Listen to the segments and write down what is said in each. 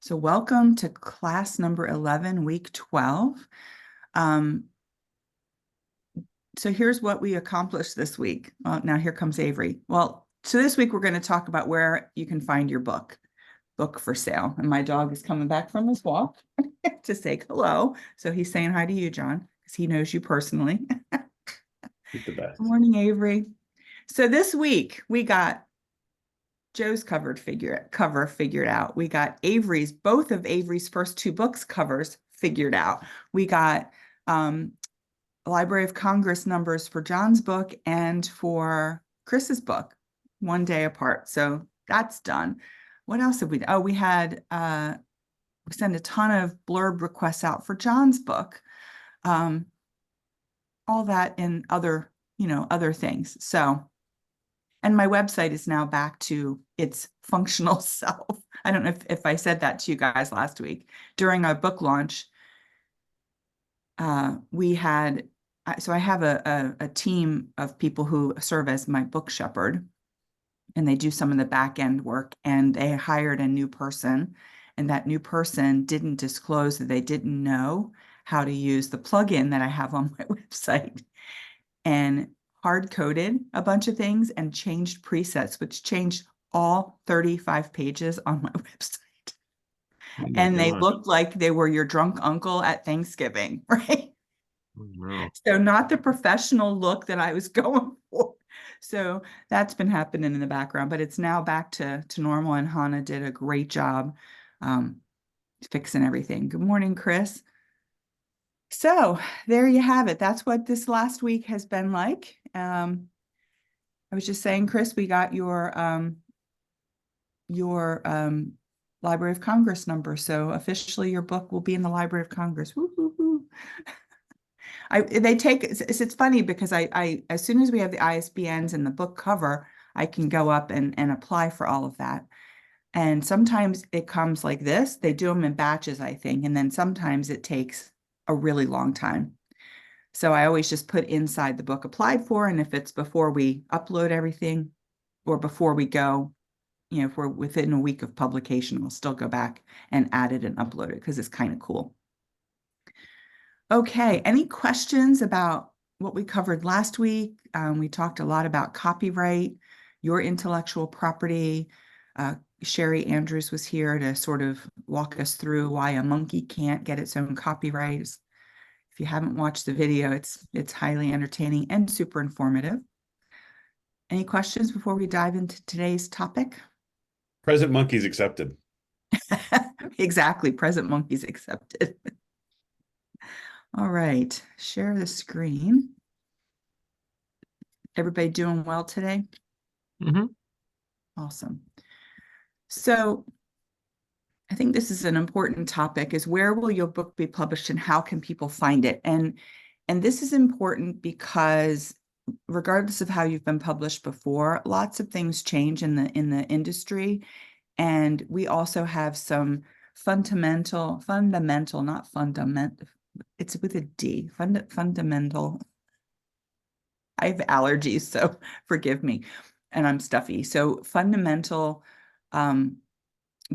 So welcome to class number 11, week 12. So here's what we accomplished this week. Well, now here comes Avery. So this week we're going to talk about where you can find your book for sale. And my dog is coming back from his walk to say hello. So he's saying hi to you, John, because he knows you personally. He's the best. Good morning, Avery. So this week we got Joe's cover figured out. We got both of Avery's first two books covers figured out. We got Library of Congress numbers for John's book and for Chris's book, one day apart. So that's done. What else have we done? Oh, we sent a ton of blurb requests out for John's book. All that and other things. So, and my website is now back to its functional self. I don't know if I said that to you guys last week. During our book launch, we had, so I have a team of people who serve as my book shepherd, and they do some of the back end work, and they hired a new person, and that new person didn't disclose that they didn't know how to use the plugin that I have on my website, and hard-coded a bunch of things and changed presets, which changed all 35 pages on my website. Oh my And they gosh. looked like they were your drunk uncle at Thanksgiving, right? Oh, no. So not the professional look that I was going for. So that's been happening in the background, but it's now back to normal, and Hannah did a great job fixing everything. Good morning, Chris. So there you have it. That's what this last week has been like. I was just saying, Chris, we got your Library of Congress number. So officially your book will be in the Library of Congress. Woo, woo, woo. It's funny because I as soon as we have the ISBNs and the book cover, I can go up and apply for all of that. And sometimes it comes like this. They do them in batches, I think. And then sometimes it takes a really long time. So I always just put inside the book applied for. And if it's before we upload everything or before we go, if we're within a week of publication, we'll still go back and add it and upload it because it's kind of cool. Okay, any questions about what we covered last week? We talked a lot about copyright, your intellectual property. Sherry Andrews was here to sort of walk us through why a monkey can't get its own copyright. If you haven't watched the video, it's highly entertaining and super informative. Any questions before we dive into today's topic? Present monkeys accepted. Exactly, present monkeys accepted. All right, share the screen. Everybody doing well today? Mm-hmm. Awesome. So I think this is an important topic, is where will your book be published and how can people find it? And this is important because regardless of how you've been published before, lots of things change in the industry. And we also have some fundamental, it's with a D, fundamental. I have allergies, so forgive me. And I'm stuffy. So fundamental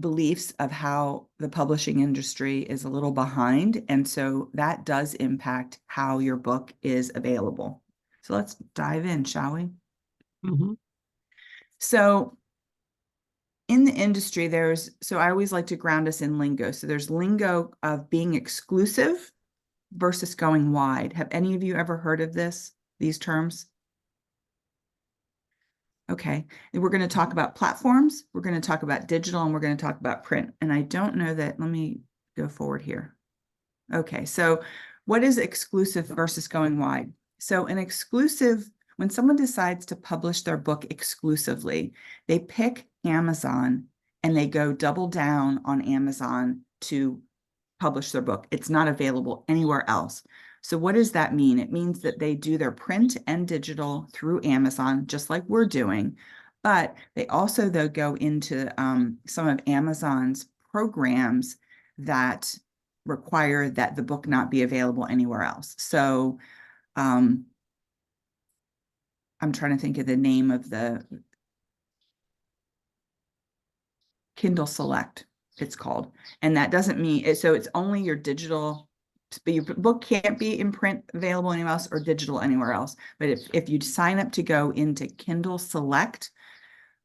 beliefs of how the publishing industry is a little behind. And so that does impact how your book is available. So let's dive in, shall we? Mm-hmm. So in the industry, so I always like to ground us in lingo. So there's lingo of being exclusive versus going wide. Have any of you ever heard of these terms? Okay, and we're going to talk about platforms, we're going to talk about digital, and we're going to talk about print. And I don't know that, let me go forward here. Okay, so what is exclusive versus going wide? So an exclusive, when someone decides to publish their book exclusively, they pick Amazon and they go double down on Amazon to publish their book. It's not available anywhere else. So what does that mean? It means that they do their print and digital through Amazon, just like we're doing, but they also, though, go into some of Amazon's programs that require that the book not be available anywhere else. So I'm trying to think of the name of the Kindle Select. it's called. And that doesn't mean, so it's only your digital, but your book can't be in print available anywhere else or digital anywhere else. But if you sign up to go into Kindle Select,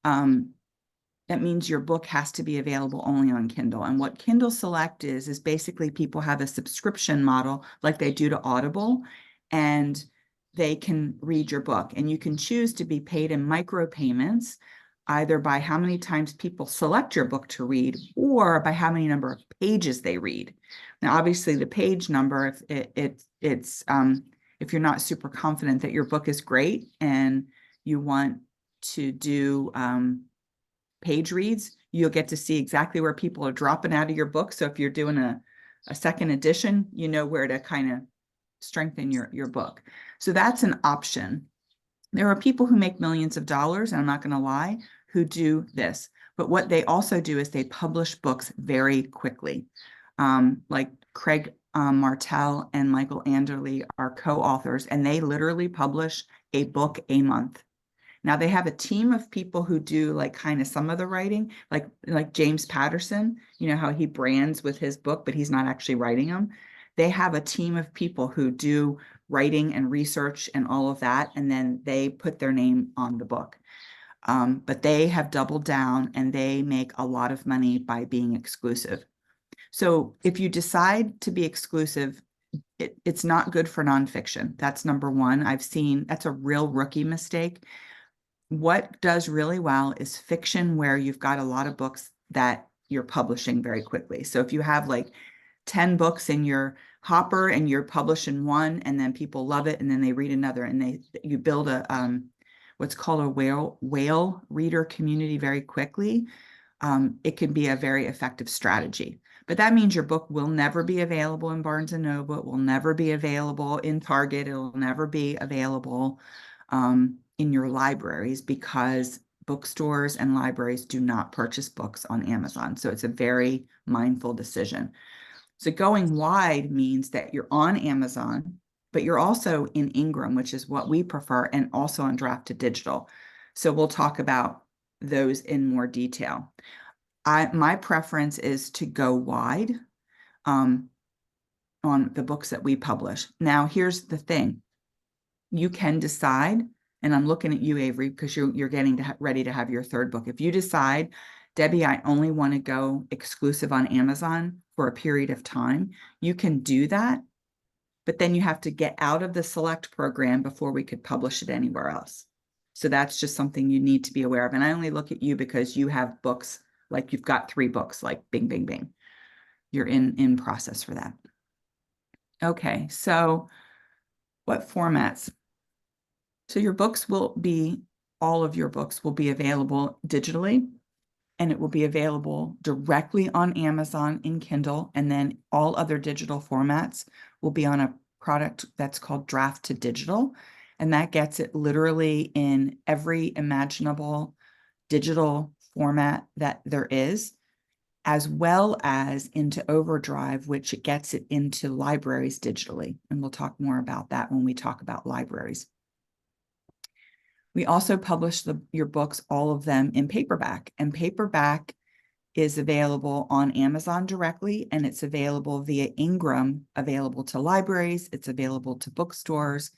that means your book has to be available only on Kindle. And what Kindle Select is basically people have a subscription model like they do to Audible, and they can read your book. And you can choose to be paid in micropayments, either by how many times people select your book to read or by how many number of pages they read. Now, obviously, the page number, if you're not super confident that your book is great and you want to do page reads, you'll get to see exactly where people are dropping out of your book. So if you're doing a second edition, you know where to kind of strengthen your book. So that's an option. There are people who make millions of dollars, and I'm not going to lie, who do this. But what they also do is they publish books very quickly. Like Craig Martell and Michael Anderle are co-authors, and they literally publish a book a month. Now they have a team of people who do like kind of some of the writing, like James Patterson, you know how he brands with his book, but he's not actually writing them. They have a team of people who do writing and research and all of that, and then they put their name on the book. But they have doubled down and they make a lot of money by being exclusive. So if you decide to be exclusive, it's not good for nonfiction. That's number one. I've seen that's a real rookie mistake. What does really well is fiction, where you've got a lot of books that you're publishing very quickly. So if you have like 10 books in your hopper and you're publishing one, and then people love it and then they read another, and you build a what's called a whale reader community very quickly, it can be a very effective strategy. But that means your book will never be available in Barnes and Noble. It will never be available in Target. It will never be available in your libraries, because bookstores and libraries do not purchase books on Amazon. So it's a very mindful decision. So going wide means that you're on Amazon, but you're also in Ingram, which is what we prefer, and also on Draft to Digital. So we'll talk about those in more detail. My preference is to go wide on the books that we publish. Now, here's the thing. You can decide, and I'm looking at you, Avery, because you're getting ready to have your third book. If you decide, Debbie, I only want to go exclusive on Amazon for a period of time, you can do that. But then you have to get out of the Select program before we could publish it anywhere else. So that's just something you need to be aware of. And I only look at you because you have books, like you've got 3 books, like bing, bing, bing. You're in process for that. Okay, so what formats? So your books will be, all of your books will be available digitally, and it will be available directly on Amazon in Kindle, and then all other digital formats will be on a product that's called Draft to Digital, and that gets it literally in every imaginable digital format that there is, as well as into Overdrive, which it gets it into libraries digitally. And we'll talk more about that when we talk about libraries. We also publish your books, all of them, in paperback, and paperback is available on Amazon directly, and it's available via Ingram, available to libraries, it's available to bookstores,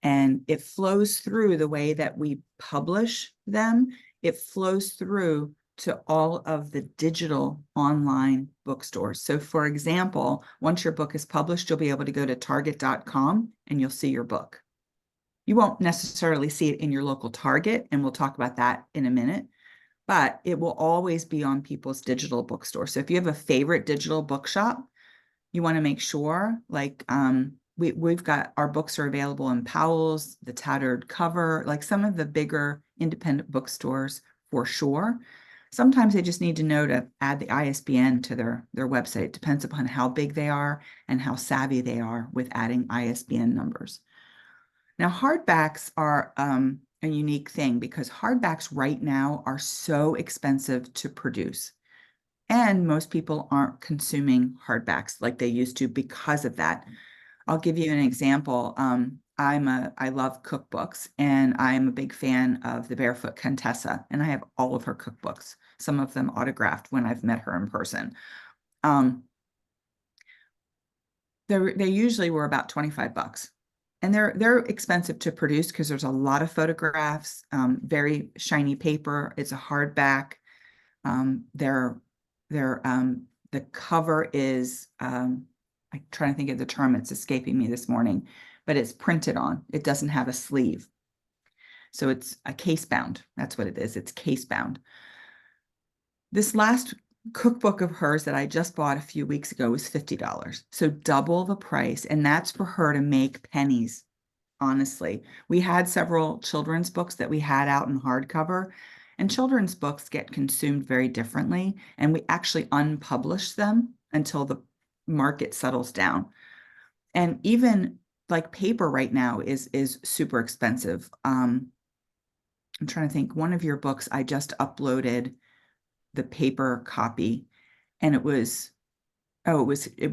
and it flows through the way that we publish them. It flows through to all of the digital online bookstores. So for example, once your book is published, you'll be able to go to target.com and you'll see your book. You won't necessarily see it in your local Target, and we'll talk about that in a minute, but it will always be on people's digital bookstore. So if you have a favorite digital bookshop, you want to make sure, like we've got, our books are available in Powell's, The Tattered Cover, like some of the bigger independent bookstores for sure. Sometimes they just need to know to add the ISBN to their website. It depends upon how big they are and how savvy they are with adding ISBN numbers. Now, hardbacks are a unique thing, because hardbacks right now are so expensive to produce. And most people aren't consuming hardbacks like they used to because of that. I'll give you an example. I love cookbooks, and I'm a big fan of the Barefoot Contessa, and I have all of her cookbooks. some of them autographed when I've met her in person. Um, they usually were about 25 bucks. And they're expensive to produce because there's a lot of photographs, very shiny paper. It's a hardback. They're the cover is I'm trying to think of the term, it's escaping me this morning, but it's printed on. It doesn't have a sleeve. So it's a case bound. That's what it is. It's case bound. This last cookbook of hers that I just bought a few weeks ago was $50. So double the price. And that's for her to make pennies. Honestly, we had several children's books that we had out in hardcover, and children's books get consumed very differently. And we actually unpublish them until the market settles down. And even like paper right now is super expensive. I'm trying to think, one of your books, I just uploaded the paper copy, and it was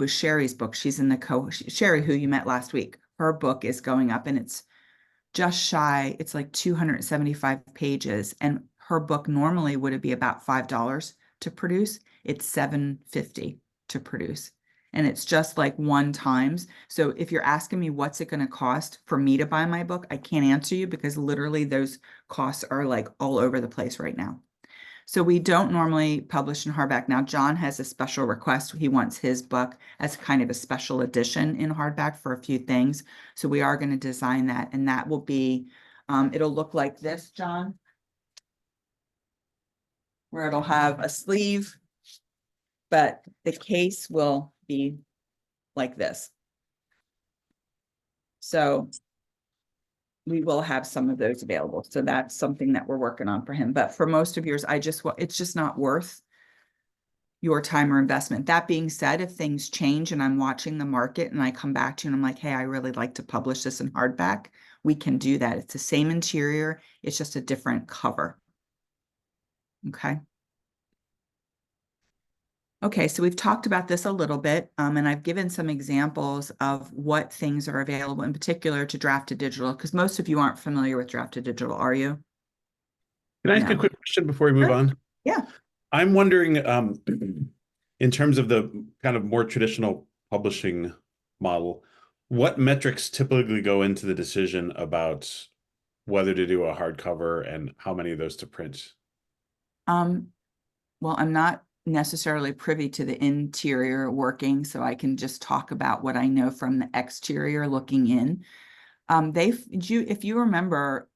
Sherry's book. She's in the Sherry, who you met last week. Her book is going up, and it's just shy. It's like 275 pages, and her book normally would it be about $5 to produce. It's $7.50 to produce, and it's just like one times. So if you're asking me what's it going to cost for me to buy my book, I can't answer you because literally those costs are like all over the place right now. So we don't normally publish in hardback. Now, John has a special request. He wants his book as kind of a special edition in hardback for a few things. So we are going to design that, and that will be, it'll look like this, John, where it'll have a sleeve, but the case will be like this. So we will have some of those available. So that's something that we're working on for him. But for most of yours, it's just not worth your time or investment. That being said, if things change and I'm watching the market and I come back to you and I'm like, hey, I really like to publish this in hardback, we can do that. It's the same interior. It's just a different cover. Okay. Okay, so we've talked about this a little bit, and I've given some examples of what things are available in particular to draft to digital, because most of you aren't familiar with draft to digital, are you? Can I ask a No. quick question before we move Sure. on? Yeah. I'm wondering, in terms of the kind of more traditional publishing model, what metrics typically go into the decision about whether to do a hardcover and how many of those to print? Well, I'm not necessarily privy to the interior working, so I can just talk about what I know from the exterior looking in. If you remember,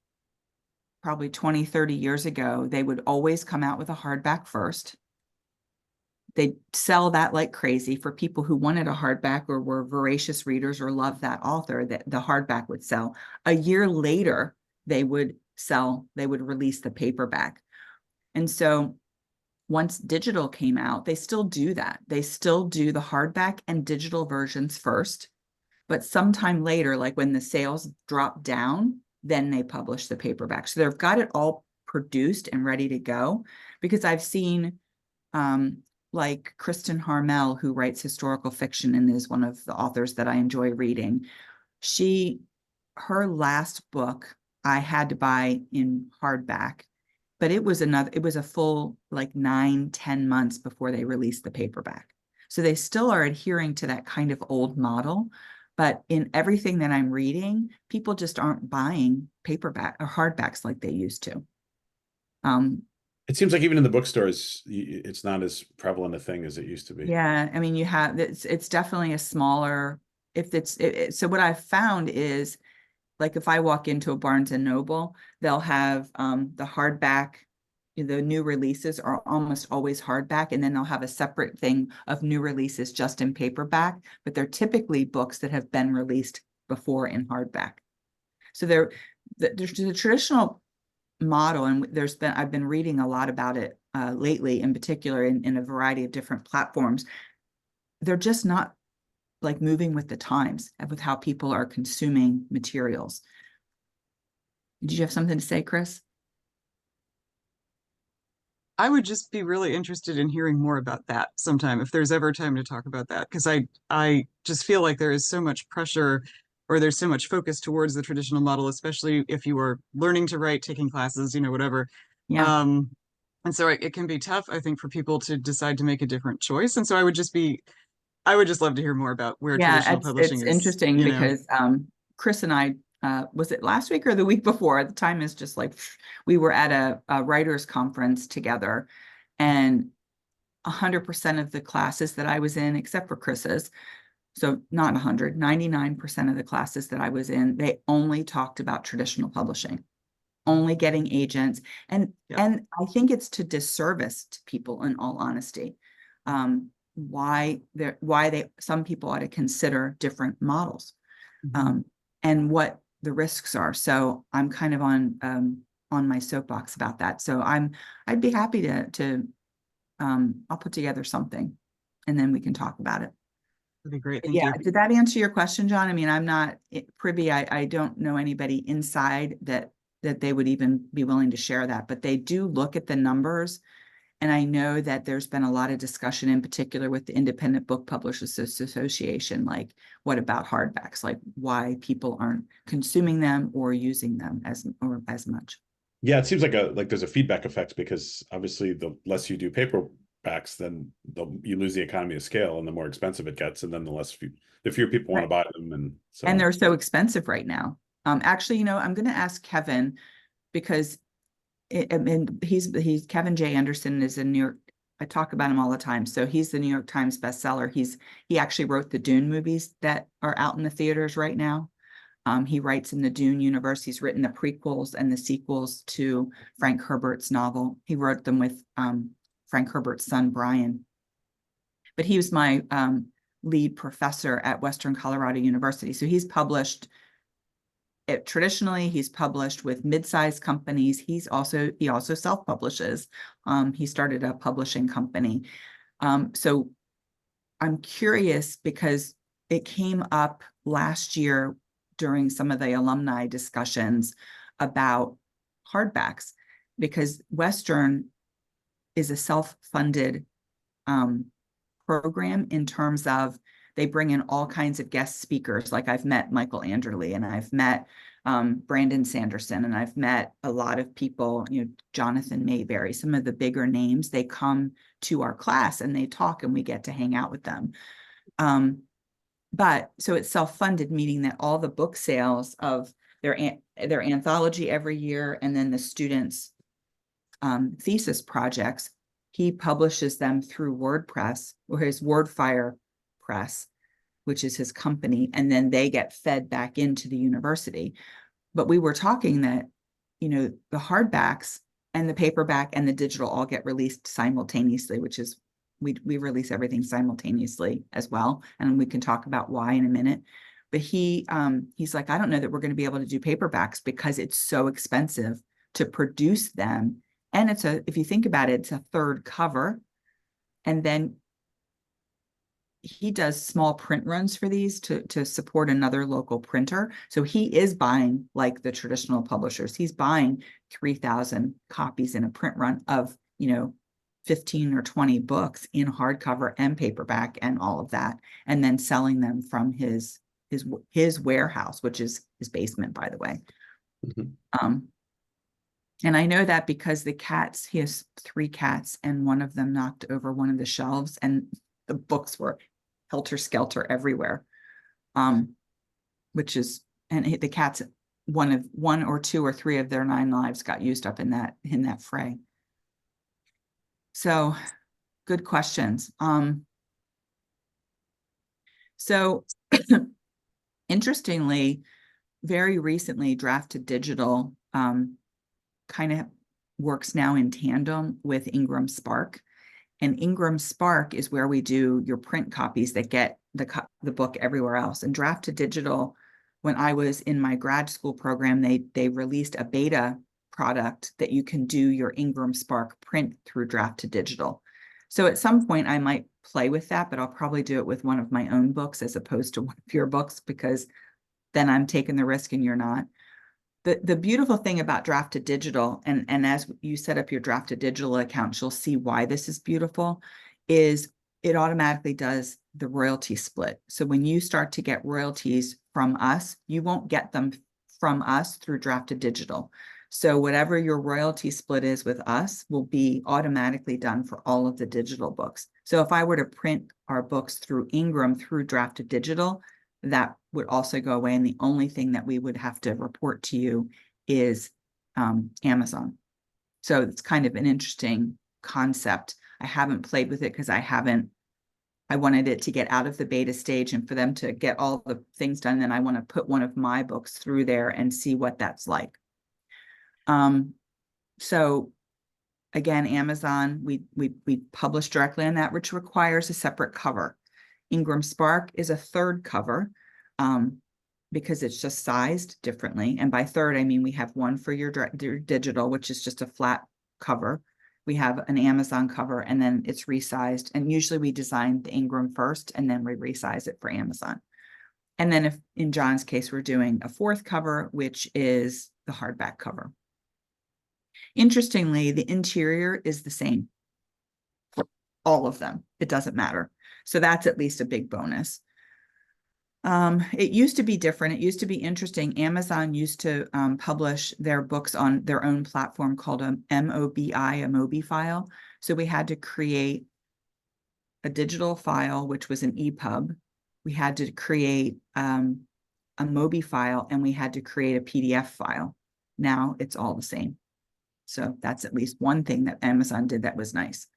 probably 20, 30 years ago, they would always come out with a hardback first. They'd sell that like crazy for people who wanted a hardback or were voracious readers or loved that author, that the hardback would sell. A year later, they would release the paperback. And so once digital came out, they still do that. They still do the hardback and digital versions first, but sometime later, like when the sales drop down, then they publish the paperback. So they've got it all produced and ready to go, because I've seen like Kristen Harmel, who writes historical fiction and is one of the authors that I enjoy reading. Her last book I had to buy in hardback, but it was a full like 9-10 months before they released the paperback. So they still are adhering to that kind of old model, but in everything that I'm reading, people just aren't buying paperback or hardbacks like they used to. It seems like even in the bookstores, it's not as prevalent a thing as it used to be. Yeah, I mean, it's definitely a smaller, so what I've found is, like if I walk into a Barnes and Noble, they'll have the hardback, the new releases are almost always hardback, and then they'll have a separate thing of new releases just in paperback, but they're typically books that have been released before in hardback. So the traditional model, and I've been reading a lot about it lately, in particular in a variety of different platforms. They're just not like moving with the times with how people are consuming materials. Did you have something to say, Chris? I would just be really interested in hearing more about that sometime, if there's ever time to talk about that, because I just feel like there is so much pressure, or there's so much focus towards the traditional model, especially if you are learning to write, taking classes, whatever. Yeah. Um, And so it can be tough, I think, for people to decide to make a different choice. And so I would just love to hear more about where Yeah, traditional publishing it's is, interesting because Chris and I, was it last week or the week before? The time is just like, we were at a writers conference together, and 100% of the classes that I was in, except for Chris's, so not 100, 99% of the classes that I was in, they only talked about traditional publishing, only getting agents. And Yep. and I think it's to disservice to people, in all honesty. Why some people ought to consider different models, and what the risks are. So I'm kind of on my soapbox about that. So I'd be happy to I'll put together something, and then we can talk about it. That'd be great. But Thank yeah, you. did that answer your question, John? I mean, I'm not privy. I don't know anybody inside that they would even be willing to share that, but they do look at the numbers. And I know that there's been a lot of discussion, in particular with the Independent Book Publishers Association, like, what about hardbacks? Like, why people aren't consuming them or using them as much. Yeah, it seems like there's a feedback effect, because obviously the less you do paperbacks, then you lose the economy of scale, and the more expensive it gets, and then the fewer people want to buy them, and so And they're so expensive right now. Actually, I'm going to ask Kevin, because he's Kevin J. Anderson is in New York. I talk about him all the time. So he's the New York Times bestseller. He actually wrote the Dune movies that are out in the theaters right now. He writes in the Dune universe. He's written the prequels and the sequels to Frank Herbert's novel. He wrote them with Frank Herbert's son, Brian. But he was my lead professor at Western Colorado University. So he's published traditionally, he's published with mid-sized companies. He also self-publishes. He started a publishing company. So I'm curious, because it came up last year during some of the alumni discussions about hardbacks, because Western is a self-funded program, in terms of they bring in all kinds of guest speakers. Like, I've met Michael Anderle, and I've met Brandon Sanderson, and I've met a lot of people, Jonathan Mayberry, some of the bigger names. They come to our class and they talk, and we get to hang out with them. But so it's self-funded, meaning that all the book sales of their anthology every year, and then the students' thesis projects, he publishes them through WordPress, or his WordFire Press, which is his company, and then they get fed back into the university. But we were talking that, the hardbacks and the paperback and the digital all get released simultaneously, which is, we release everything simultaneously as well. And we can talk about why in a minute. But he's like, I don't know that we're going to be able to do paperbacks, because it's so expensive to produce them. And if you think about it, it's a third cover. And then he does small print runs for these to support another local printer. So he is buying, like the traditional publishers, he's buying 3,000 copies in a print run of, 15 or 20 books in hardcover and paperback and all of that, and then selling them from his warehouse, which is his basement, by the way. And I know that because he has 3 cats, and one of them knocked over one of the shelves, and the books were helter-skelter everywhere. Which is, and the cats, one or 2 or 3 of their 9 lives got used up in that fray. So, good questions. So interestingly, very recently, Draft to Digital kind of works now in tandem with Ingram Spark. And Ingram Spark is where we do your print copies that get the book everywhere else. And Draft to Digital, when I was in my grad school program, they released a beta product that you can do your Ingram Spark print through Draft to Digital. So at some point I might play with that, but I'll probably do it with one of my own books as opposed to one of your books, because then I'm taking the risk and you're not. The beautiful thing about Draft to Digital, and as you set up your Draft to Digital account, you'll see why this is beautiful, is it automatically does the royalty split. So when you start to get royalties from us, you won't get them from us through Draft to Digital. So whatever your royalty split is with us will be automatically done for all of the digital books. So if I were to print our books through Ingram through Drafted Digital, that would also go away. And the only thing that we would have to report to you is Amazon. So it's kind of an interesting concept. I haven't played with it because I wanted it to get out of the beta stage and for them to get all the things done. Then I want to put one of my books through there and see what that's like. So again, Amazon, we publish directly on that, which requires a separate cover. Ingram Spark is a third cover because it's just sized differently. And by third, I mean we have one for your digital, which is just a flat cover. We have an Amazon cover, and then it's resized. And usually we design the Ingram first, and then we resize it for Amazon. And then if in John's case, we're doing a fourth cover, which is the hardback cover. Interestingly, the interior is the same for all of them. It doesn't matter. So that's at least a big bonus. It used to be different. It used to be interesting. Amazon used to publish their books on their own platform called a MOBI, a MOBI file. So we had to create a digital file, which was an EPUB. We had to create a MOBI file, and we had to create a PDF file. Now it's all the same. So that's at least one thing that Amazon did that was nice.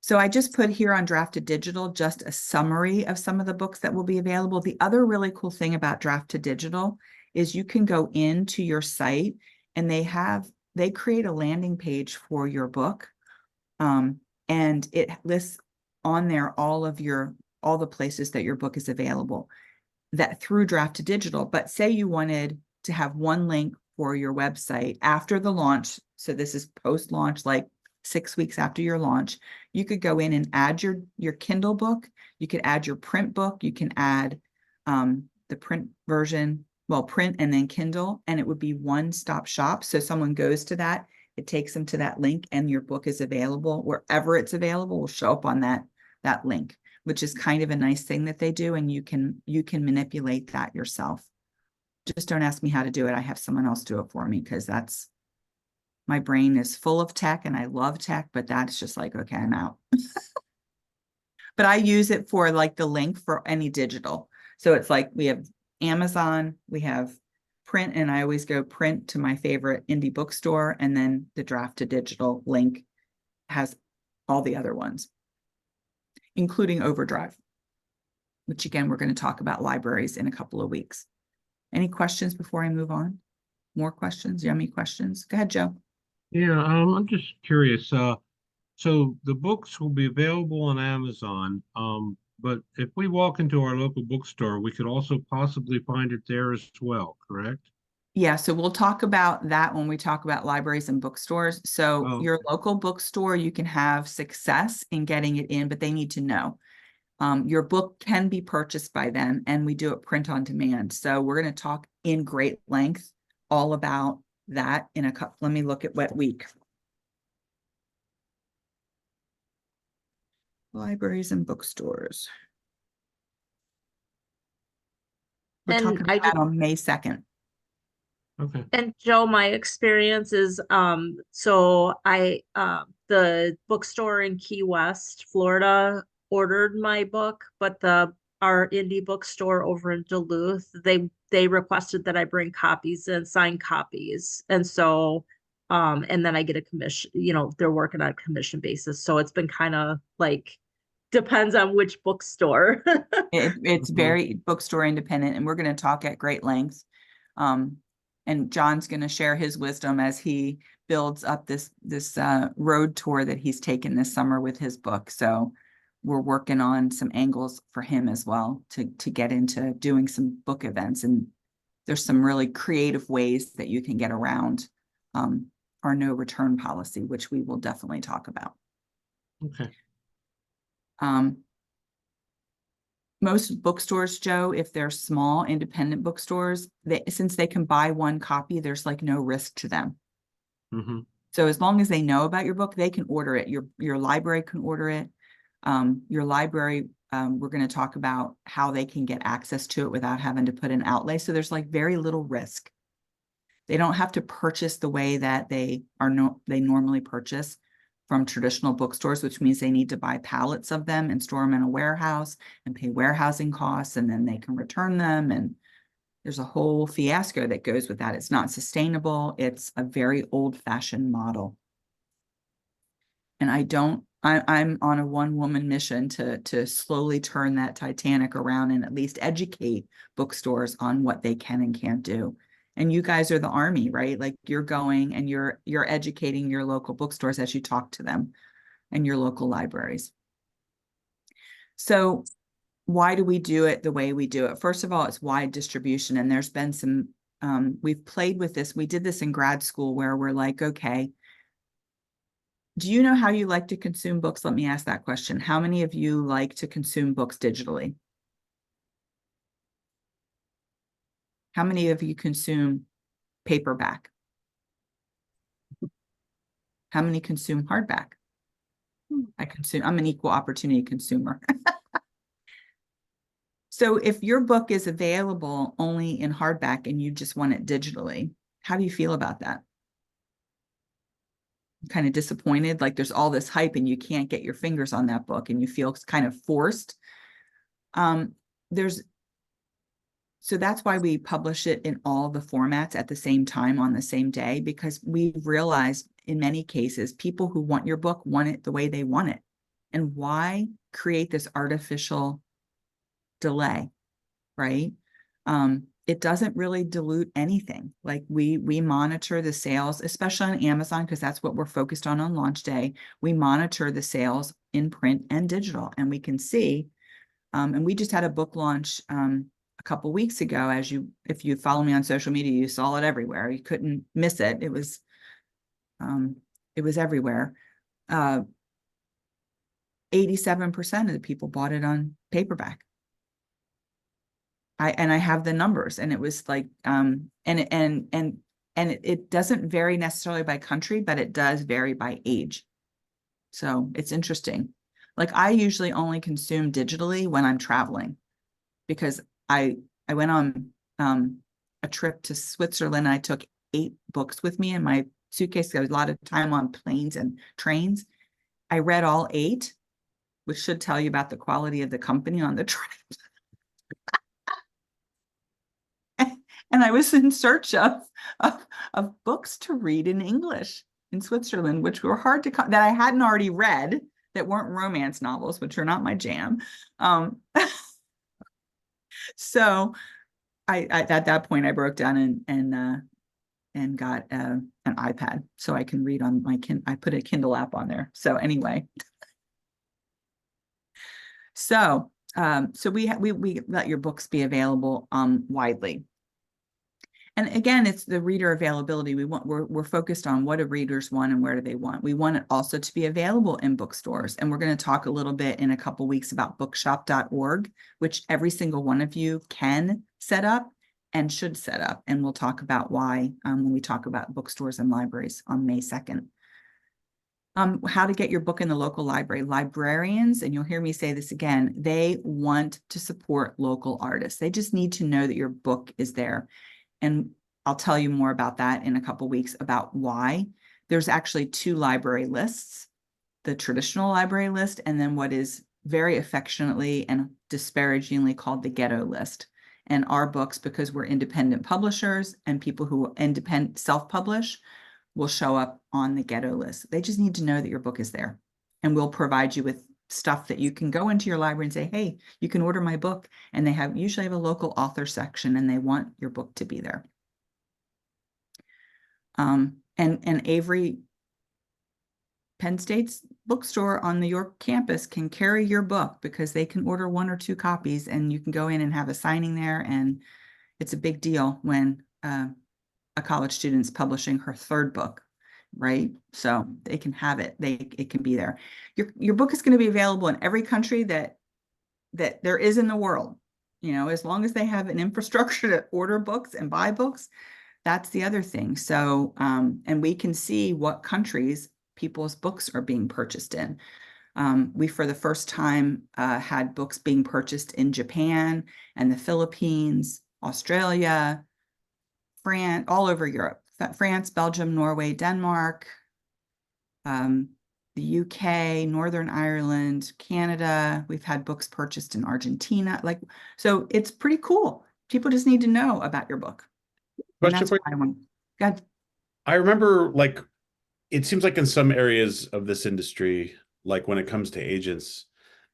So I just put here on Drafted Digital just a summary of some of the books that will be available. The other really cool thing about Drafted Digital is you can go into your site and they create a landing page for your book. And it lists on there all the places that your book is available that through Drafted Digital. But say you wanted to have one link for your website after the launch. So this is post-launch, like 6 weeks after your launch, you could go in and add your Kindle book. You could add your print book. You can add the print version, well, print and then Kindle, and it would be one-stop shop. So someone goes to that, it takes them to that link, and your book is available. Wherever it's available will show up on that link, which is kind of a nice thing that they do, and you can manipulate that yourself. Just don't ask me how to do it. I have someone else do it for me because my brain is full of tech and I love tech, but that's just like, okay, I'm out. But I use it for like the link for any digital. So it's like we have Amazon, we have print, and I always go print to my favorite indie bookstore, and then the Drafted Digital link has all the other ones, including Overdrive, which again, we're going to talk about libraries in a couple of weeks. Any questions before I move on? More questions? Yummy questions? Go ahead, Joe. Yeah, I'm just curious. So the books will be available on Amazon, but if we walk into our local bookstore, we could also possibly find it there as well, correct? Yeah, so we'll talk about that when we talk about libraries and bookstores. So Oh, your local bookstore, you can have success in getting it in, but they need to know. Your book can be purchased by them, and we do it print on demand. So we're going to talk in great length all about that in a couple. Let me look at what week. Libraries and bookstores. We're And talking I about just that on May 2nd. okay. and Joe, my experience is so I the bookstore in Key West, Florida ordered my book, but our indie bookstore over in Duluth, they requested that I bring copies and sign copies. And so and then I get a commission, they're working on a commission basis. So it's been kind of like depends on which bookstore. It's Mhm. very bookstore independent, and we're going to talk at great lengths. And John's going to share his wisdom as he builds up this road tour that he's taken this summer with his book. So we're working on some angles for him as well to get into doing some book events. And there's some really creative ways that you can get around our no return policy, which we will definitely talk about. Okay. Most bookstores, Joe, if they're small independent bookstores, since they can buy one copy, there's like no risk to them. Mm-hmm. So as long as they know about your book, they can order it. Your library can order it. Your library, we're going to talk about how they can get access to it without having to put an outlay. So there's like very little risk. They don't have to purchase the way that they normally purchase from traditional bookstores, which means they need to buy pallets of them and store them in a warehouse and pay warehousing costs, and then they can return them. And there's a whole fiasco that goes with that. It's not sustainable. It's a very old-fashioned model. And I'm on a one-woman mission to slowly turn that Titanic around and at least educate bookstores on what they can and can't do. And you guys are the army, right? Like, you're going and you're educating your local bookstores as you talk to them, and your local libraries. So why do we do it the way we do it? First of all, it's wide distribution. And there's been some, we've played with this. We did this in grad school where we're like, okay, do you know how you like to consume books? Let me ask that question. How many of you like to consume books digitally? How many of you consume paperback? How many consume hardback? I'm an equal opportunity consumer. So if your book is available only in hardback and you just want it digitally, how do you feel about that? Kind of disappointed, like there's all this hype and you can't get your fingers on that book and you feel kind of forced. So that's why we publish it in all the formats at the same time on the same day, because we've realized in many cases, people who want your book want it the way they want it. And why create this artificial delay, right? It doesn't really dilute anything. Like, we monitor the sales, especially on Amazon, because that's what we're focused on launch day. We monitor the sales in print and digital, and we can see, and we just had a book launch a couple weeks ago. If you follow me on social media, you saw it everywhere. You couldn't miss it. It was everywhere. 87% of the people bought it on paperback. I have the numbers, and it was like, and it doesn't vary necessarily by country, but it does vary by age. So it's interesting. Like, I usually only consume digitally when I'm traveling, because I went on a trip to Switzerland. I took 8 books with me in my suitcase. There was a lot of time on planes and trains. I read all 8, which should tell you about the quality of the company on the trip. And I was in search of books to read in English in Switzerland, which were hard to that I hadn't already read, that weren't romance novels, which are not my jam. So I at that point I broke down and got an iPad so I can read on my I put a Kindle app on there. So anyway, so we let your books be available widely. And again, it's the reader availability. We're focused on what do readers want and where do they want. We want it also to be available in bookstores. And we're going to talk a little bit in a couple weeks about bookshop.org, which every single one of you can set up and should set up. And we'll talk about why when we talk about bookstores and libraries on May 2nd. How to get your book in the local library. Librarians, and you'll hear me say this again, they want to support local artists. They just need to know that your book is there. And I'll tell you more about that in a couple weeks about why. There's actually 2 library lists, the traditional library list, and then what is very affectionately and disparagingly called the ghetto list. And our books, because we're independent publishers and people who independent self-publish, will show up on the ghetto list. They just need to know that your book is there. And we'll provide you with stuff that you can go into your library and say, hey, you can order my book. And they usually have a local author section, and they want your book to be there. And Avery, Penn State's bookstore on the York campus, can carry your book because they can order 1 or 2 copies, and you can go in and have a signing there. And it's a big deal when a college student's publishing her 3rd book, right? So they can have it. It can be there. Your book is going to be available in every country that there is in the world. You know, as long as they have an infrastructure to order books and buy books, that's the other thing. So, and we can see what countries people's books are being purchased in. We, for the first time, had books being purchased in Japan and the Philippines, Australia, France, all over Europe, France, Belgium, Norway, Denmark, the UK, Northern Ireland, Canada. We've had books purchased in Argentina. Like, so it's pretty cool. People just need to know about your book. And Question that's for why I want, God, I remember, like, it seems like in some areas of this industry, like when it comes to agents,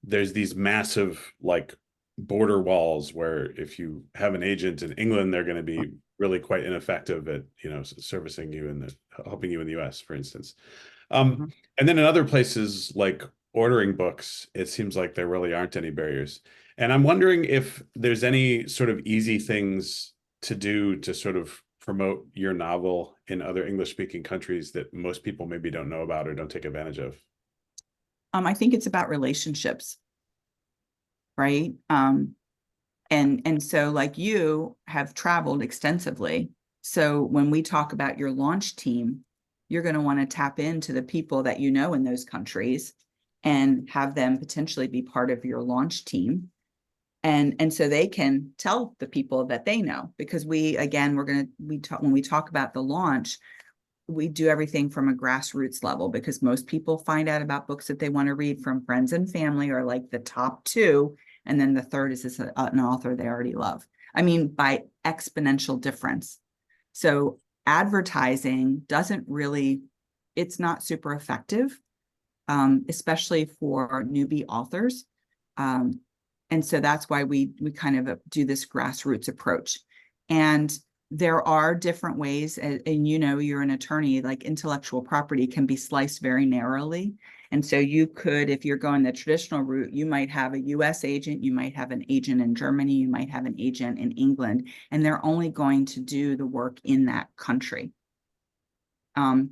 there's these massive, like, border walls where if you have an agent in England, they're going to be really quite ineffective at, servicing you and helping you in the US, for instance. Mhm. And then in other places, like ordering books, it seems like there really aren't any barriers. And I'm wondering if there's any sort of easy things to do to sort of promote your novel in other English-speaking countries that most people maybe don't know about or don't take advantage of. I think it's about relationships, right? And so like you have traveled extensively. So when we talk about your launch team, you're going to want to tap into the people that you know in those countries and have them potentially be part of your launch team. And so they can tell the people that they know, because when we talk about the launch, we do everything from a grassroots level, because most people find out about books that they want to read from friends and family, or like the top two. And then the third is an author they already love. I mean, by exponential difference. So advertising it's not super effective, especially for newbie authors. And so that's why we kind of do this grassroots approach. And there are different ways, and you're an attorney, like intellectual property can be sliced very narrowly. And so you could, if you're going the traditional route, you might have a US agent, you might have an agent in Germany, you might have an agent in England, and they're only going to do the work in that country,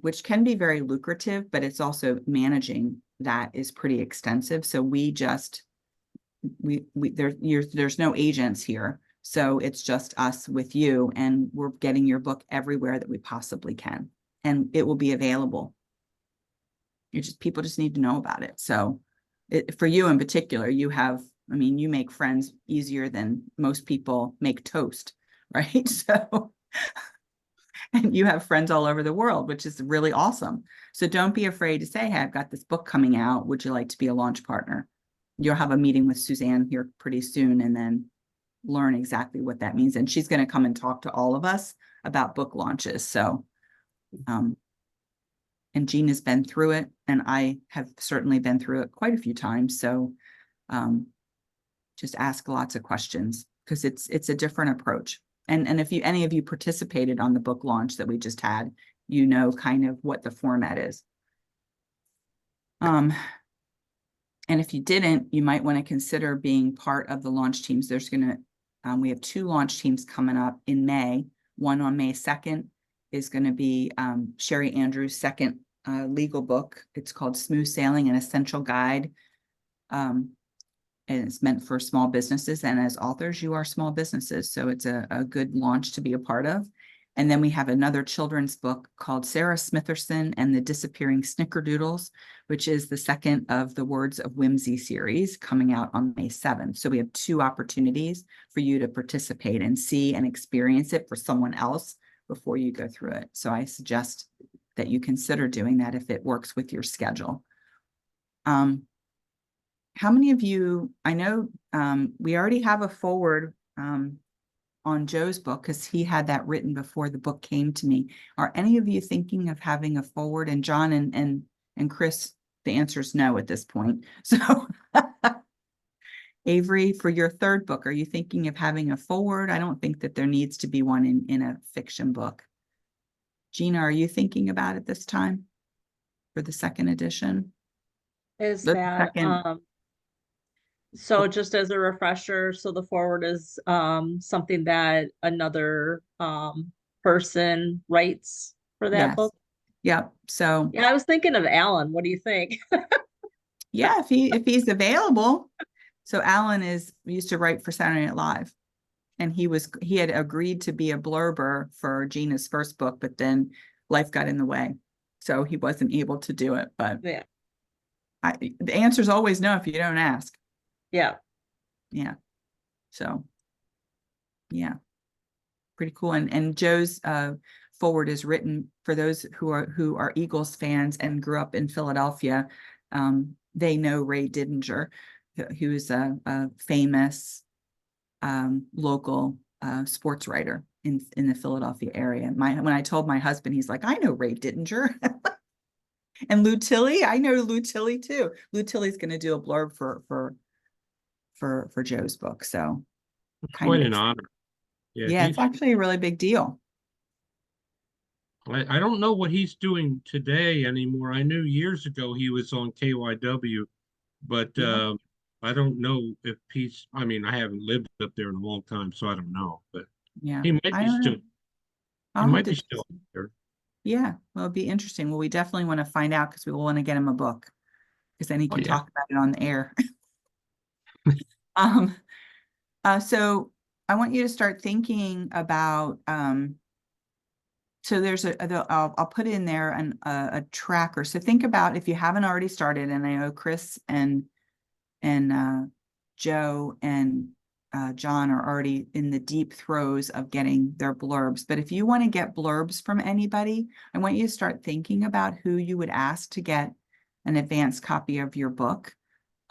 which can be very lucrative, but it's also managing that is pretty extensive. So there's no agents here. So it's just us with you, and we're getting your book everywhere that we possibly can, and it will be available. People just need to know about it. So for you in particular, you make friends easier than most people make toast, right? So, and you have friends all over the world, which is really awesome. So don't be afraid to say, hey, I've got this book coming out. Would you like to be a launch partner? You'll have a meeting with Suzanne here pretty soon, and then learn exactly what that means. And she's going to come and talk to all of us about book launches. So, and Jean has been through it, and I have certainly been through it quite a few times. So, just ask lots of questions, because it's a different approach. And if any of you participated on the book launch that we just had, kind of what the format is. And if you didn't, you might want to consider being part of the launch teams. We have 2 launch teams coming up in May. One on May 2nd is going to be Sherry Andrews' second legal book. It's called Smooth Sailing, an Essential Guide. And it's meant for small businesses. And as authors, you are small businesses. So it's a good launch to be a part of. And then we have another children's book called Sarah Smitherson and the Disappearing Snickerdoodles, which is the second of the Words of Whimsy series, coming out on May 7th. So we have 2 opportunities for you to participate and see and experience it for someone else before you go through it. So I suggest that you consider doing that if it works with your schedule. How many of you, I know we already have a forward on Joe's book, because he had that written before the book came to me. Are any of you thinking of having a forward? And John and Chris, the answer is no at this point. So Avery, for your third book, are you thinking of having a forward? I don't think that there needs to be one in a fiction book. Gina, are you thinking about it this time for the second edition? Is The that, second, so just as a refresher, so the forward is something that another person writes for that yes. book? Yep. So Yeah, I was thinking of Alan. What do you think? yeah, if he's available. So Alan used to write for Saturday Night Live, and he had agreed to be a blurber for Gina's first book, but then life got in the way, so he wasn't able to do it. But Yeah. The answer is always no if you don't ask. Yeah. Yeah. So, yeah. pretty cool. And Joe's forward is written for those who are Eagles fans and grew up in Philadelphia. They know Ray Didinger, who is a famous local sports writer in the Philadelphia area. When I told my husband, he's like, I know Ray Didinger. And Lou Tilley, I know Lou Tilley too. Lou Tilley's going to do a blurb for Joe's book. So It's kind quite of an honor. yeah, it's actually a really big deal. I don't know what he's doing today anymore. I knew years ago he was on KYW, but Yeah. I don't know if he's, I mean, I haven't lived up there in a long time, so I don't know, but Yeah, he might I be don't still, know. he I'll have might to be still up there. yeah, well, it'll be interesting. Well, we definitely want to find out because we want to get him a book because then he Oh, can yeah. talk about it on the air. Um, so I want you to start thinking about, so there's I'll put in there a tracker. So think about if you haven't already started, and I know Chris and Joe and John are already in the deep throes of getting their blurbs. But if you want to get blurbs from anybody, I want you to start thinking about who you would ask to get an advanced copy of your book,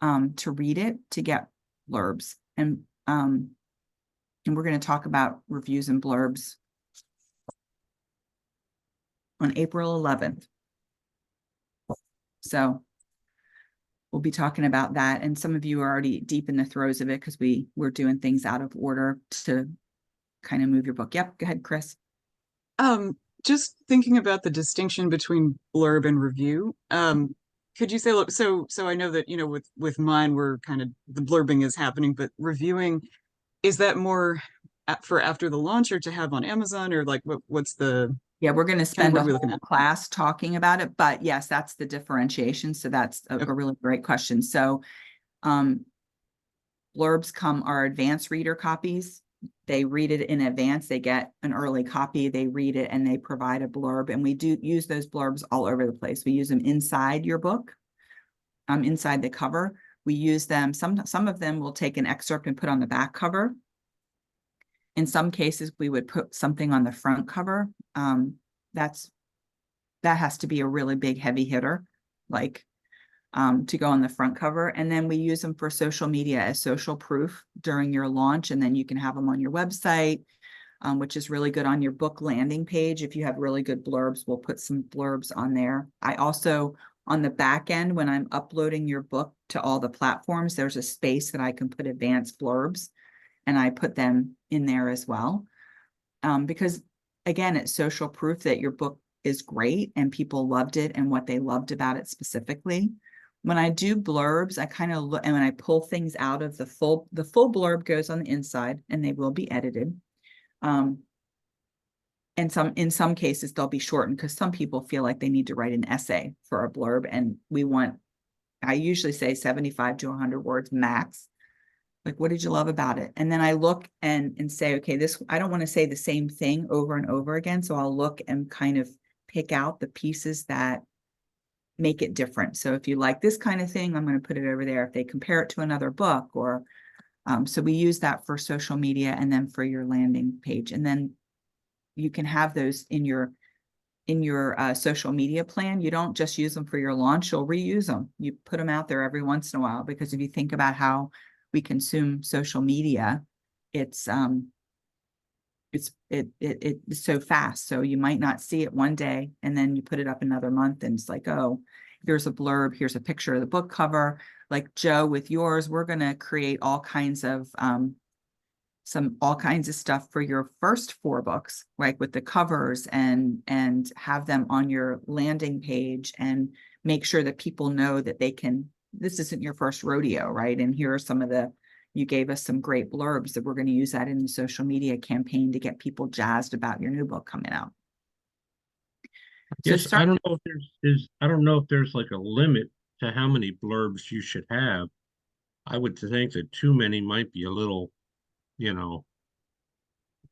to read it, to get blurbs. And we're going to talk about reviews and blurbs on April 11th. So we'll be talking about that. And some of you are already deep in the throes of it because we're doing things out of order to kind of move your book. Yep. Go ahead, Chris. Just thinking about the distinction between blurb and review. Could you say, look, so I know that, you know, with mine, we're kind of the blurbing is happening, but reviewing, is that more for after the launch or to have on Amazon, or like what's the Yeah, we're going to kind of spend what a are we looking whole at? class talking about it, but yes, that's the differentiation. So that's a Okay. really great question. So blurbs are advanced reader copies. They read it in advance. They get an early copy. They read it and they provide a blurb. And we do use those blurbs all over the place. We use them inside your book, inside the cover. We use them. Some of them we'll take an excerpt and put on the back cover. In some cases, we would put something on the front cover. That has to be a really big heavy hitter, like to go on the front cover. And then we use them for social media as social proof during your launch. And then you can have them on your website, which is really good on your book landing page. If you have really good blurbs, we'll put some blurbs on there. I also, on the back end, when I'm uploading your book to all the platforms, there's a space that I can put advanced blurbs, and I put them in there as well. Because again, it's social proof that your book is great and people loved it and what they loved about it specifically. When I do blurbs, I kind of look, and when I pull things out of the full blurb goes on the inside, and they will be edited. And in some cases they'll be shortened because some people feel like they need to write an essay for a blurb, and I usually say 75 to 100 words max. Like, what did you love about it? And then I look and say, okay, I don't want to say the same thing over and over again. So I'll look and kind of pick out the pieces that make it different. So if you like this kind of thing, I'm going to put it over there. If they compare it to another book, or so we use that for social media and then for your landing page. And then you can have those in your social media plan. You don't just use them for your launch, you'll reuse them. You put them out there every once in a while, because if you think about how we consume social media, it's so fast. So you might not see it one day and then you put it up another month and it's like, oh, here's a blurb, here's a picture of the book cover. Like Joe, with yours, we're going to create all kinds of stuff for your first 4 books, like with the covers, and have them on your landing page, and make sure that people know that this isn't your first rodeo, right? And here are you gave us some great blurbs that we're going to use that in the social media campaign to get people jazzed about your new book coming out. Yes, I don't know if I don't know if there's like a limit to how many blurbs you should have. I would think that too many might be a little, you know,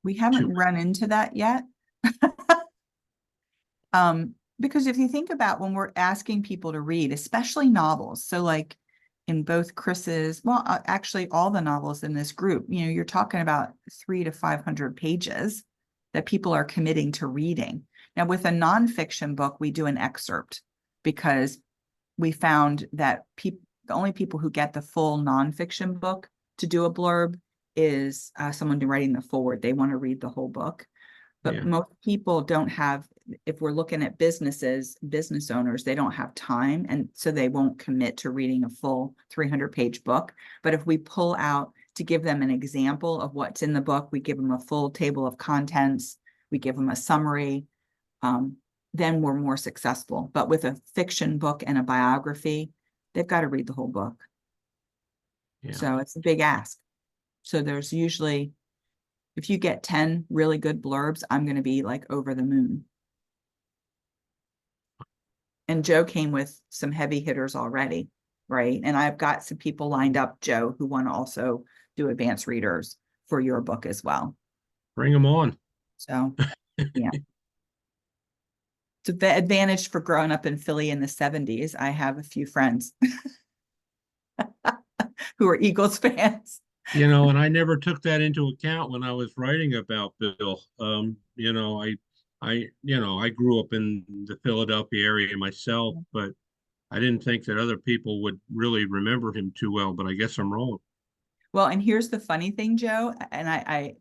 We haven't run into that yet. Because if you think about when we're asking people to read, especially novels, so like in both Chris's, actually all the novels in this group, you're talking about 300 to 500 pages. that people are committing to reading. Now, with a nonfiction book, we do an excerpt because we found that the only people who get the full nonfiction book to do a blurb is someone writing the forward. They want to read the whole book. But Yeah. most people don't have, if we're looking at business owners, they don't have time. And so they won't commit to reading a full 300-page book. But if we pull out to give them an example of what's in the book, we give them a full table of contents, we give them a summary, then we're more successful. But with a fiction book and a biography, they've got to read the whole book. Yeah. So it's a big ask. So there's usually, if you get 10 really good blurbs, I'm going to be like over the moon. And Joe came with some heavy hitters already, right? And I've got some people lined up, Joe, who want to also do advanced readers for your book as well. Bring them on. So, yeah. It's an advantage for growing up in Philly in the 70s. I have a few friends who are Eagles fans. You know, and I never took that into account when I was writing about Bill. You know, I grew up in the Philadelphia area myself, but I didn't think that other people would really remember him too well, but I guess I'm wrong. Well, and here's the funny thing, Joe, and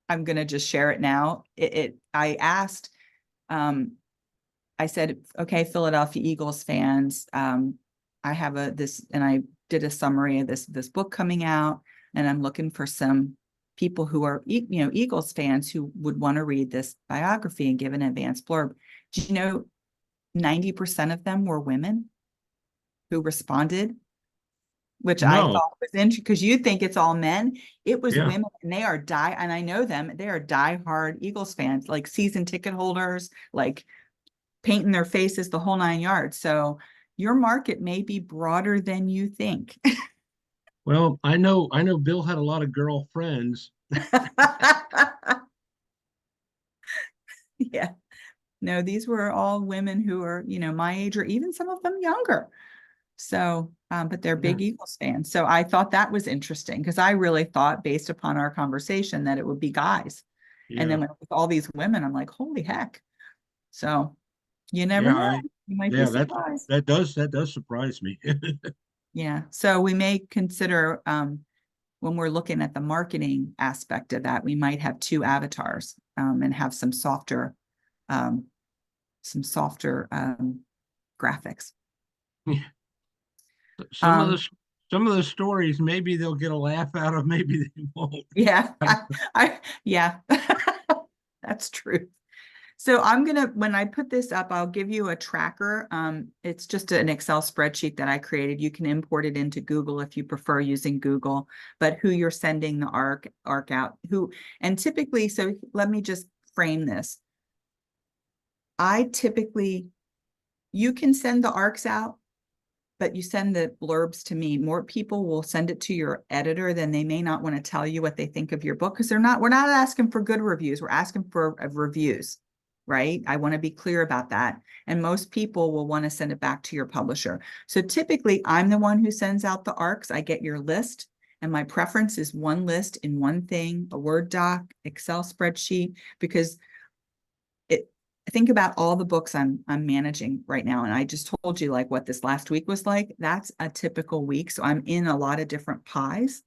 I'm going to just share it now. I asked, I said, okay, Philadelphia Eagles fans, I have this, and I did a summary of this book coming out, and I'm looking for some people who are, Eagles fans who would want to read this biography and give an advanced blurb. Do you know 90% of them were women who responded, which I No. thought was interesting because you think it's all men. It was Yeah. women, and they are and I know them, they are diehard Eagles fans, like season ticket holders, like painting their faces, the whole 9 yards. So your market may be broader than you think. Well, I know Bill had a lot of girlfriends. Yeah. No, these were all women who are, my age or even some of them younger. So, but they're big Eagles fans. So I thought that was interesting because I really thought, based upon our conversation, that it would be guys. And then Yeah. with all these women, I'm like, holy heck. So you never Yeah, know. You might be yeah, surprised. that does surprise me. Yeah. So we may consider, when we're looking at the marketing aspect of that, we might have 2 avatars, and have some softer graphics. Some of the stories, maybe they'll get a laugh out of, maybe they won't. Yeah, yeah, that's true. So when I put this up, I'll give you a tracker. It's just an Excel spreadsheet that I created. You can import it into Google if you prefer using Google, but who you're sending the arc out, and typically, so let me just frame this. You can send the arcs out, but you send the blurbs to me. More people will send it to your editor, then they may not want to tell you what they think of your book, because we're not asking for good reviews. We're asking for reviews, right? I want to be clear about that. And most people will want to send it back to your publisher. So typically I'm the one who sends out the arcs. I get your list, and my preference is one list in one thing, a Word doc, Excel spreadsheet, because think about all the books I'm managing right now. And I just told you like what this last week was like. That's a typical week. So I'm in a lot of different pies.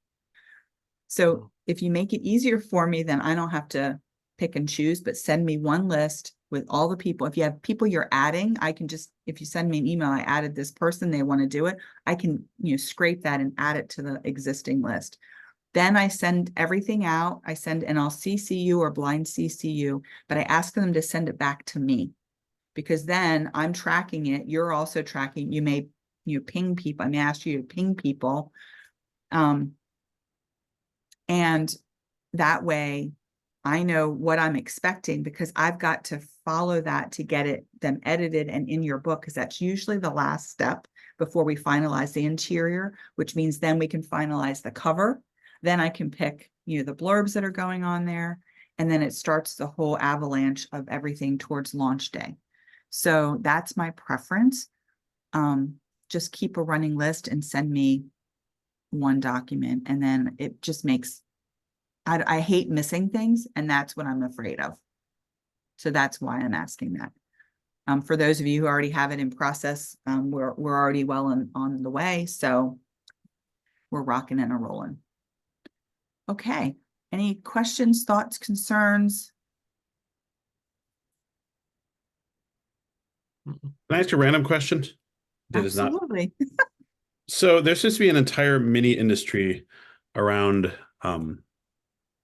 So if you make it easier for me, then I don't have to pick and choose, but send me one list with all the people. If you have people you're adding, I can just, if you send me an email, I added this person, they want to do it, I can, scrape that and add it to the existing list. Then I send everything out. And I'll CC you or blind CC you, but I ask them to send it back to me, because then I'm tracking it. You're also tracking. You may, ping people. I may ask you to ping people. And that way I know what I'm expecting, because I've got to follow that to get them edited and in your book, because that's usually the last step before we finalize the interior, which means then we can finalize the cover. Then I can pick, the blurbs that are going on there. And then it starts the whole avalanche of everything towards launch day. So that's my preference. Just keep a running list and send me one document. And then it just makes I hate missing things, and that's what I'm afraid of. So that's why I'm asking that. For those of you who already have it in process, we're already well on the way, so we're rocking and a rolling. Okay, any questions, thoughts, concerns? Can I ask a random question? That is not. Absolutely. So there seems to be an entire mini industry around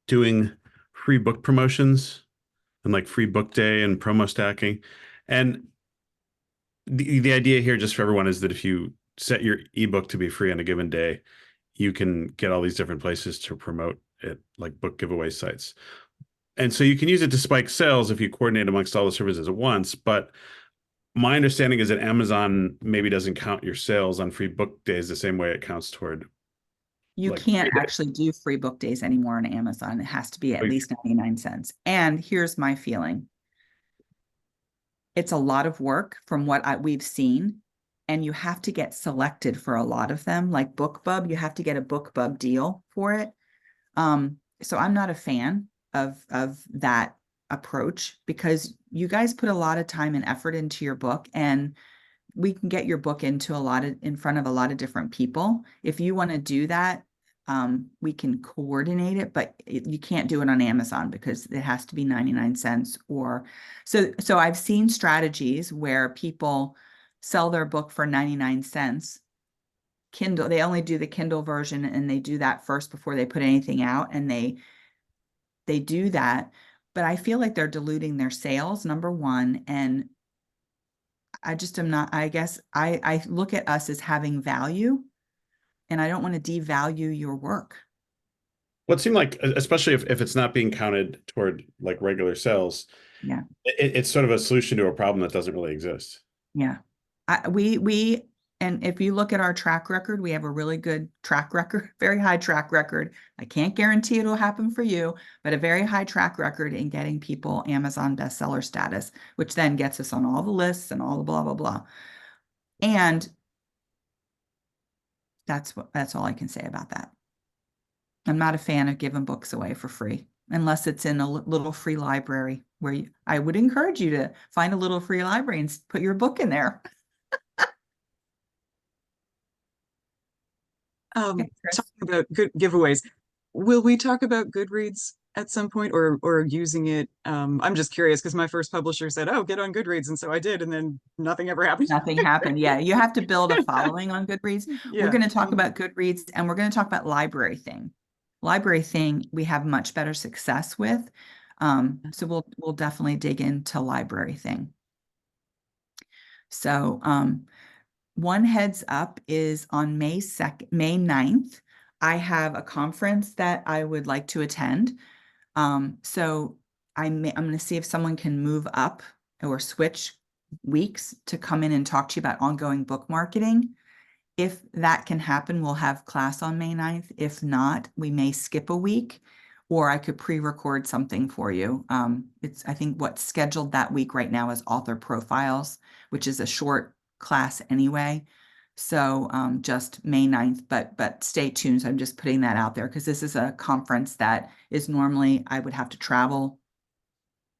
doing free book promotions and like free book day and promo stacking. And the idea here, just for everyone, is that if you set your ebook to be free on a given day, you can get all these different places to promote it, like book giveaway sites. And so you can use it to spike sales if you coordinate amongst all the services at once. But my understanding is that Amazon maybe doesn't count your sales on free book days the same way it counts toward You like can't free actually do free book days anymore on Amazon. It has to be at Like- least 99 cents. And here's my feeling. It's a lot of work from what we've seen, and you have to get selected for a lot of them. Like BookBub, you have to get a BookBub deal for it. So I'm not a fan of that approach, because you guys put a lot of time and effort into your book, and we can get your book in front of a lot of different people. If you want to do that, we can coordinate it, but you can't do it on Amazon because it has to be 99 cents or so I've seen strategies where people sell their book for 99 cents. Kindle, they only do the Kindle version, and they do that first before they put anything out, and they do that. But I feel like they're diluting their sales, number one, and I just am not, I guess I look at us as having value, and I don't want to devalue your work. What seemed like, especially if it's not being counted toward like regular sales, Yeah. it's sort of a solution to a problem that doesn't really exist. Yeah. And if you look at our track record, we have a really good track record, very high track record. I can't guarantee it'll happen for you, but a very high track record in getting people Amazon bestseller status, which then gets us on all the lists and all the blah, blah, blah. And that's all I can say about that. I'm not a fan of giving books away for free, unless it's in a little free library where I would encourage you to find a little free library and put your book in there. Okay, Chris. Talking about good giveaways, will we talk about Goodreads at some point, or using it? I'm just curious because my first publisher said, "Oh, get on Goodreads," and so I did, and then nothing ever happened. Nothing happened. Yeah, you have to build a following on Goodreads. Yeah. We're going to talk about Goodreads, and we're going to talk about Library Thing. Library Thing we have much better success with. So we'll definitely dig into Library Thing. So one heads up is on May 9th, I have a conference that I would like to attend. So I'm going to see if someone can move up or switch weeks to come in and talk to you about ongoing book marketing. If that can happen, we'll have class on May 9th. If not, we may skip a week, or I could pre-record something for you. I think what's scheduled that week right now is author profiles, which is a short class anyway. So just May 9th, but stay tuned. So I'm just putting that out there because this is a conference that is normally I would have to travel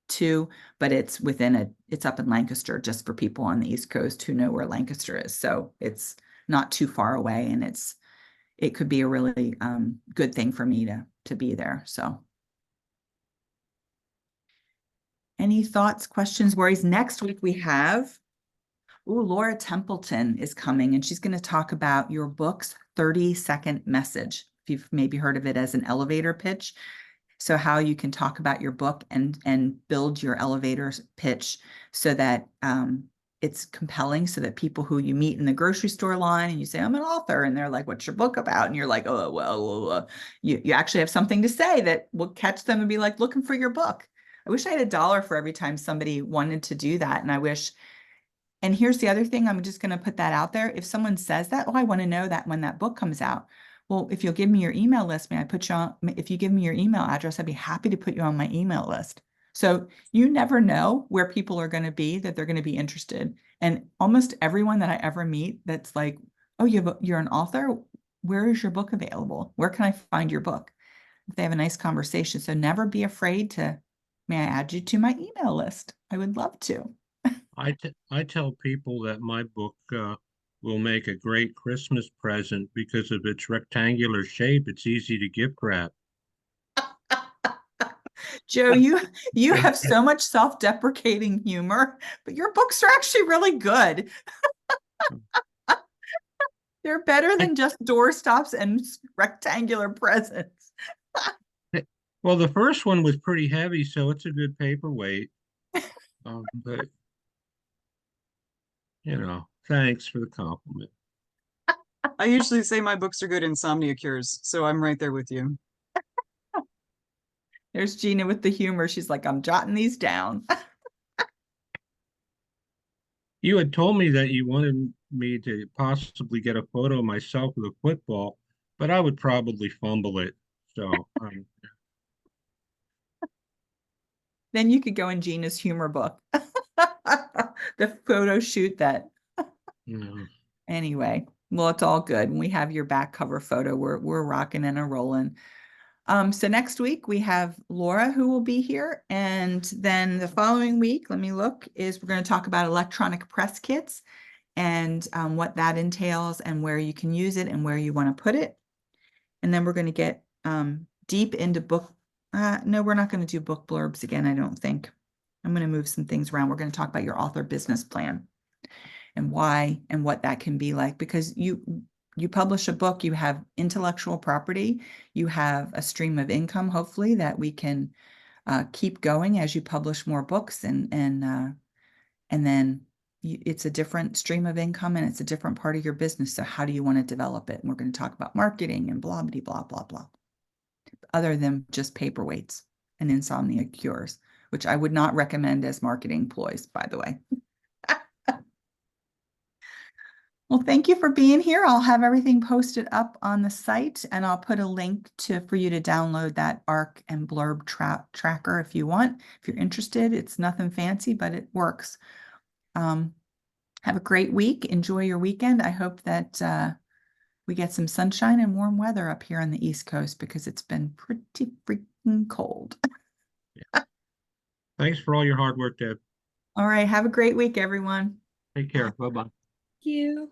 to, but it's it's up in Lancaster, just for people on the East Coast who know where Lancaster is. So it's not too far away, and it could be a really good thing for me to be there. So any thoughts, questions, worries? Next week we have Laura Templeton is coming, and she's going to talk about your book's 30-second message. If you've maybe heard of it as an elevator pitch. So how you can talk about your book and build your elevator pitch so that it's compelling, so that people who you meet in the grocery store line and you say, I'm an author, and they're like, what's your book about? And you're like, oh, well, you actually have something to say that will catch them and be like, looking for your book. I wish I had $1 for every time somebody wanted to do that. And I wish. And here's the other thing, I'm just going to put that out there. If someone says that, I want to know that when that book comes out. Well, if you'll give me your email list, may I put you on, if you give me your email address, I'd be happy to put you on my email list. So you never know where people are going to be, that they're going to be interested. And almost everyone that I ever meet that's like, oh, you're an author. Where is your book available? Where can I find your book? if they have a nice conversation. So never be afraid to, may I add you to my email list? I would love to. I tell people that my book will make a great Christmas present because of its rectangular shape. It's easy to gift wrap. Joe, you have so much self-deprecating humor, but your books are actually really good. They're better than just doorstops and rectangular presents. Well, the first one was pretty heavy, so it's a good paperweight. But thanks for the compliment. I usually say my books are good insomnia cures, so I'm right there with you. There's Gina with the humor. She's like, I'm jotting these down. You had told me that you wanted me to possibly get a photo of myself with a football, but I would probably fumble it. So, Then you could go in Gina's humor book. The photo shoot that. you know, Anyway, well, it's all good. When we have your back cover photo, we're rocking and a rolling. So next week we have Laura who will be here. And then the following week, let me look, is we're going to talk about electronic press kits and what that entails and where you can use it and where you want to put it. And then we're going to get deep into book. No, we're not going to do book blurbs again, I don't think. I'm going to move some things around. We're going to talk about your author business plan and why and what that can be like, because you publish a book, you have intellectual property, you have a stream of income, hopefully, that we can keep going as you publish more books, and then it's a different stream of income and it's a different part of your business. So how do you want to develop it? And we're going to talk about marketing and blah, blah, blah, blah, blah, other than just paperweights and insomnia cures, which I would not recommend as marketing ploys, by the way. Well, thank you for being here. I'll have everything posted up on the site, and I'll put a link for you to download that ARC and blurb tracker if you want. If you're interested, it's nothing fancy, but it works. Have a great week. Enjoy your weekend. I hope that we get some sunshine and warm weather up here on the East Coast, because it's been pretty freaking cold. thanks for all your hard work, Deb. All right. Have a great week, everyone. Take care. Bye-bye. You.